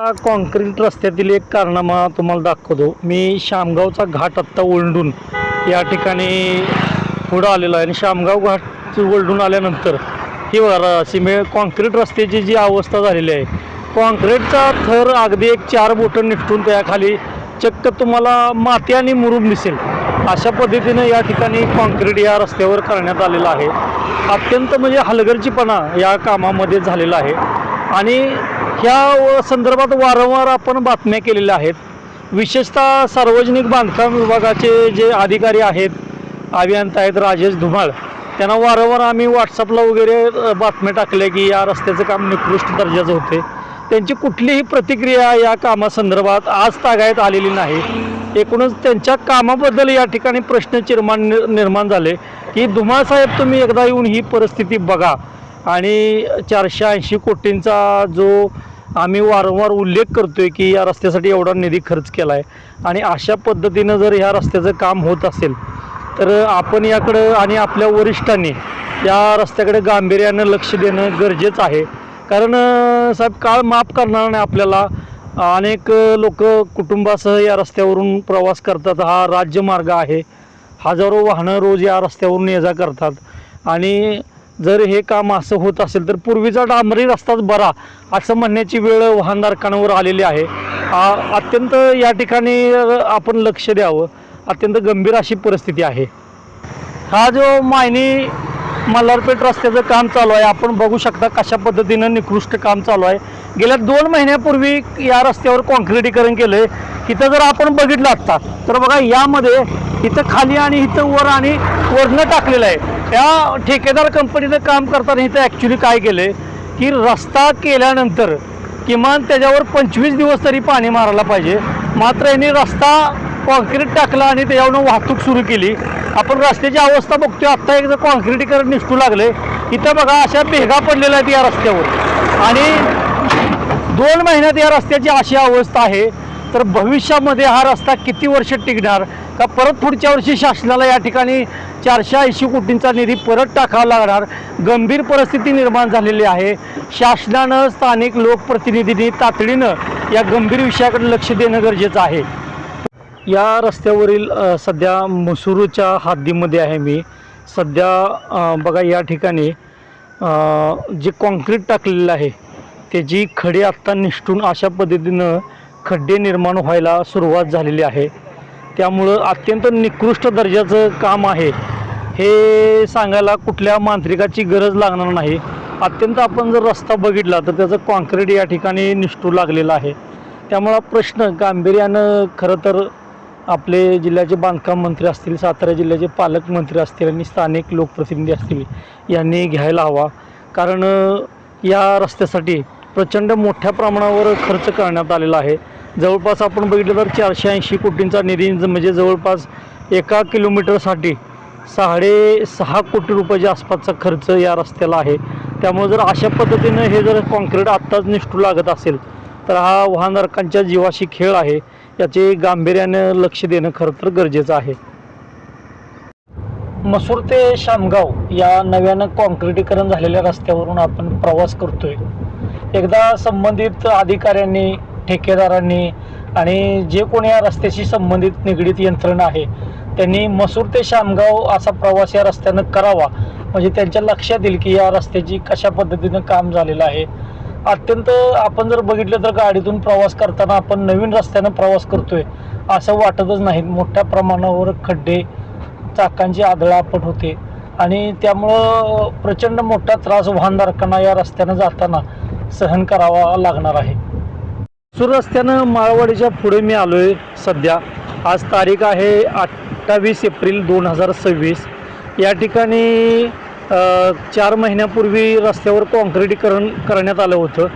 Concrete रस्त्यातील एक कारनामा तुम्हाला दाखवतो. मी शामगावचा घाट आत्ता ओलांडून या ठिकाणी पुढं आलेलो आहे आणि शामगाव घाट ओलांडून आल्यानंतर ही कॉन्क्रीट रस्त्याची जी अवस्था झालेली आहे, कॉन्क्रीटचा थर अगदी एक 4 बोटं निसटून त्याखाली चक्क तुम्हाला माती आणि मुरूम दिसेल अशा पद्धतीने या ठिकाणी कॉन्क्रीट या रस्त्यावर करण्यात आलेलं आहे. अत्यंत म्हणजे हलगर्जीपणा या कामामध्ये झालेला आहे आणि ह्या संदर्भात वारंवार आपण बातम्या केलेल्या आहेत. विशेषतः सार्वजनिक बांधकाम विभागाचे जे अधिकारी आहेत, अभियंता आहेत राजेश धुमाळ, त्यांना वारंवार आम्ही व्हॉट्सअपला वगैरे बातम्या टाकल्या की या रस्त्याचं काम निकृष्ट दर्जाचं होते. त्यांची कुठलीही प्रतिक्रिया या कामासंदर्भात आज तागायत आलेली नाही. एकूणच त्यांच्या कामाबद्दल या ठिकाणी प्रश्न निर्माण झाले की धुमाळ साहेब, तुम्ही एकदा येऊन ही परिस्थिती बघा आणि 480 कोटींचा जो आम्ही वारंवार उल्लेख करतोय की या रस्त्यासाठी एवढा निधी खर्च केला आहे आणि अशा पद्धतीनं जर ह्या रस्त्याचं काम होत असेल तर आपण याकडं आणि आपल्या वरिष्ठांनी या रस्त्याकडे गांभीर्यानं लक्ष देणं गरजेचं आहे. कारण साहेब, काळ माफ करणार नाही आपल्याला. अनेक लोक कुटुंबासह या रस्त्यावरून प्रवास करतात. हा राज्यमार्ग आहे, हजारो वाहनं रोज या रस्त्यावरून ये जा करतात आणि जर हे काम असं होत असेल तर पूर्वीचा डांबरी रस्ताच बरा असं म्हणण्याची वेळ वाहनधारकांवर आलेली आहे. अत्यंत या ठिकाणी आपण लक्ष द्यावं. अत्यंत गंभीर अशी परिस्थिती आहे. हा जो मायनी मल्हारपेठ रस्त्याचं काम चालू आहे, आपण बघू शकता कशा पद्धतीनं निकृष्ट काम चालू आहे. गेल्या 2 महिन्यापूर्वी या रस्त्यावर कॉन्क्रिटीकरण केलं आहे. इथं जर आपण बघितलं असता तर बघा, यामध्ये इथं खाली आणि इथं वर आणि वरनं टाकलेलं आहे. त्या ठेकेदार कंपनीचं काम करताना इथं ॲक्च्युली काय केलं आहे की रस्ता केल्यानंतर किमान त्याच्यावर 25 दिवस तरी पाणी मारायला पाहिजे. मात्र यांनी रस्ता कॉन्क्रीट टाकला आणि त्याच्यावरून वाहतूक सुरू केली. आपण रस्त्याची अवस्था बघतोय. आत्ता एकदा कॉन्क्रिटीकरण निसटू लागले. इथं बघा, अशा भेगा पडलेल्या आहेत या रस्त्यावर आणि 2 महिन्यात या रस्त्याची अशी अवस्था आहे. तर भविष्यामध्ये हा रस्ता किती वर्ष टिकणार का? परत पुढच्या वर्षी शासनाला या ठिकाणी 480 कोटींचा निधी परत टाकावा लागणार. गंभीर परिस्थिती निर्माण झालेली आहे. शासनानं, स्थानिक लोकप्रतिनिधींनी तातडीनं या गंभीर विषयाकडे लक्ष देणं गरजेचं आहे. या रस्त्यावरील सध्या मसूरच्या हद्दीमध्ये आहे मी सध्या. बघा, या ठिकाणी जे कॉन्क्रीट टाकलेलं आहे त्याची खडे आत्ता निसटून अशा पद्धतीनं खड्डे निर्माण व्हायला सुरुवात झालेली आहे. त्यामुळं अत्यंत निकृष्ट दर्जाचं काम आहे हे सांगायला कुठल्या मांत्रिकाची गरज लागणार नाही. अत्यंत आपण जर रस्ता बघितला तर त्याचं कॉन्क्रीट या ठिकाणी निसटू लागलेलं आहे. त्यामुळं प्रश्न गांभीर्यानं खरं तर आपले जिल्ह्याचे बांधकाम मंत्री असतील, सातारा जिल्ह्याचे पालकमंत्री असतील आणि स्थानिक लोकप्रतिनिधी असतील यांनी घ्यायला हवा. कारण या रस्त्यासाठी प्रचंड मोठ्या प्रमाणावर खर्च करण्यात आलेला आहे. जवळपास आपण बघितलं तर 480 कोटींचा निधी, म्हणजे जवळपास 1 किलोमीटरसाठी 6.5 कोटी रुपयाच्या आसपासचा खर्च या रस्त्याला आहे. त्यामुळे जर अशा पद्धतीनं हे जर कॉन्क्रीट आत्ताच निसटू लागत असेल तर हा वाहनधारकांच्या जीवाशी खेळ आहे. याचे गांभीर्यानं लक्ष देणं खरं तर गरजेचं आहे. मसूर ते शामगाव या नव्यानं कॉन्क्रिटीकरण झालेल्या रस्त्यावरून आपण प्रवास करतोय. एकदा संबंधित अधिकाऱ्यांनी, ठेकेदारांनी आणि जे कोणी या रस्त्याशी संबंधित निगडीत यंत्रणा आहे त्यांनी मसूर ते शामगाव असा प्रवास या रस्त्यानं करावा. म्हणजे त्यांच्या लक्षात येईल की या रस्त्याची कशा पद्धतीनं काम झालेलं आहे. अत्यंत आपण जर बघितलं तर गाडीतून प्रवास करताना आपण नवीन रस्त्यानं प्रवास करतोय असं वाटतच नाही. मोठ्या प्रमाणावर खड्डे, चाकांची आदळआपट होते आणि त्यामुळं प्रचंड मोठा त्रास वाहनधारकांना या रस्त्यानं जाताना सहन करावा लागणार आहे. मसूर रस्त्यानं माळवाडीच्या पुढे मी आलो आहे सध्या. आज तारीख आहे 28 एप्रिल 2026. या ठिकाणी 4 महिन्यापूर्वी रस्त्यावर कॉन्क्रिटीकरण करण्यात आलं होतं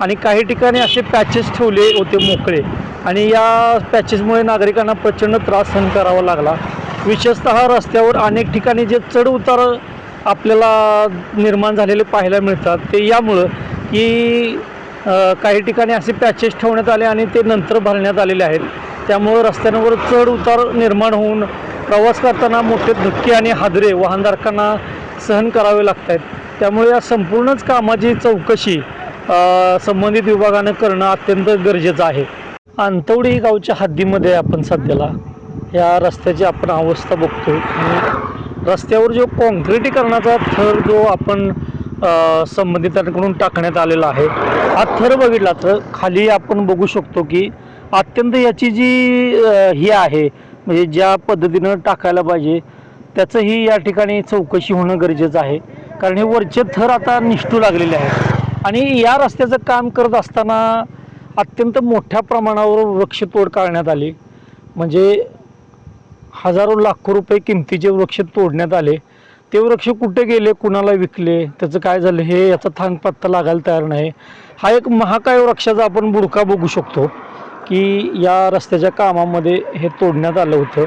आणि काही ठिकाणी असे पॅचेस ठेवले होते मोकळे आणि या पॅचेसमुळे नागरिकांना प्रचंड त्रास सहन करावा लागला. विशेषतः रस्त्यावर अनेक ठिकाणी जे चढ उतार आपल्याला निर्माण झालेले पाहायला मिळतात ते यामुळं की काही ठिकाणी असे पॅचेस ठेवण्यात आले आणि ते नंतर भरण्यात आलेले आहेत. त्यामुळं रस्त्यांवर चढ उतार निर्माण होऊन प्रवास करताना मोठे धक्के आणि हादरे वाहनधारकांना सहन करावे लागत आहेत. त्यामुळे या संपूर्णच कामाची चौकशी संबंधित विभागानं करणं अत्यंत गरजेचं आहे. अंतवडी गावच्या हद्दीमध्ये आपण सध्याला या रस्त्याची आपण अवस्था बघतो आणि रस्त्यावर जो काँक्रिटीकरणाचा थर जो आपण संबंधितांकडून टाकण्यात आलेला आहे, हा थर बघितला तर खाली आपण बघू शकतो की अत्यंत याची जी ही आहे म्हणजे ज्या पद्धतीनं टाकायला पाहिजे त्याचंही या ठिकाणी चौकशी होणं गरजेचं आहे. कारण हे वरचे थर आता निष्ठू लागलेले आहेत आणि या रस्त्याचं काम करत असताना अत्यंत मोठ्या प्रमाणावर वृक्षतोड करण्यात आली. म्हणजे हजारो लाखो रुपये किमतीचे वृक्ष तोडण्यात आले. ते वृक्ष कुठे गेले, कुणाला विकले, त्याचं काय झालं हे याचा थांगपत्ता लागायला तयार नाही. हा एक महाकाय वृक्षाचा आपण बुडका बघू शकतो की या रस्त्याच्या कामामध्ये हे तोडण्यात आलं होतं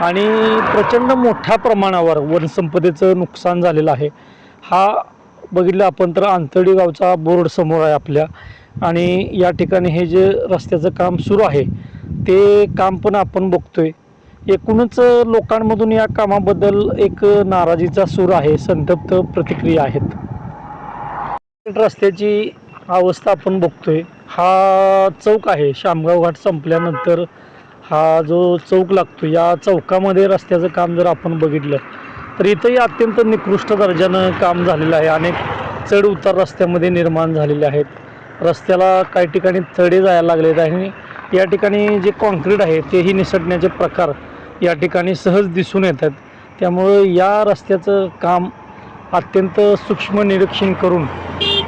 आणि प्रचंड मोठ्या प्रमाणावर वनसंपदेचं नुकसान झालेलं आहे. हा बघितलं आपण तर अंतर्डी गावचा बोर्ड समोर आहे आपल्या आणि या ठिकाणी हे जे रस्त्याचं काम सुरू आहे ते काम पण आपण बघतोय. एकूणच लोकांमधून या कामाबद्दल एक नाराजीचा सूर आहे, संतप्त प्रतिक्रिया आहेत. रस्त्याची अवस्था आपण बघतोय. हा चौक आहे, शामगाव घाट संपल्यानंतर हा जो चौक लागतो या चौकामध्ये रस्त्याचं काम जर आपण बघितलं तर इथंही अत्यंत निकृष्ट दर्जानं काम झालेलं आहे. अनेक चढ उतार रस्त्यामध्ये निर्माण झालेले आहेत. रस्त्याला काही ठिकाणी तडे जायला लागलेत आणि या ठिकाणी जे कॉन्क्रीट आहे तेही निसटण्याचे प्रकार या ठिकाणी सहज दिसून येतात. त्यामुळं या रस्त्याचं काम अत्यंत सूक्ष्म निरीक्षण करून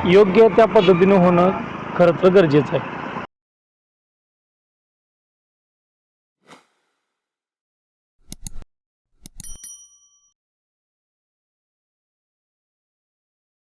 योग्य त्या पद्धतीनं होणं खरं तर गरजेचं आहे.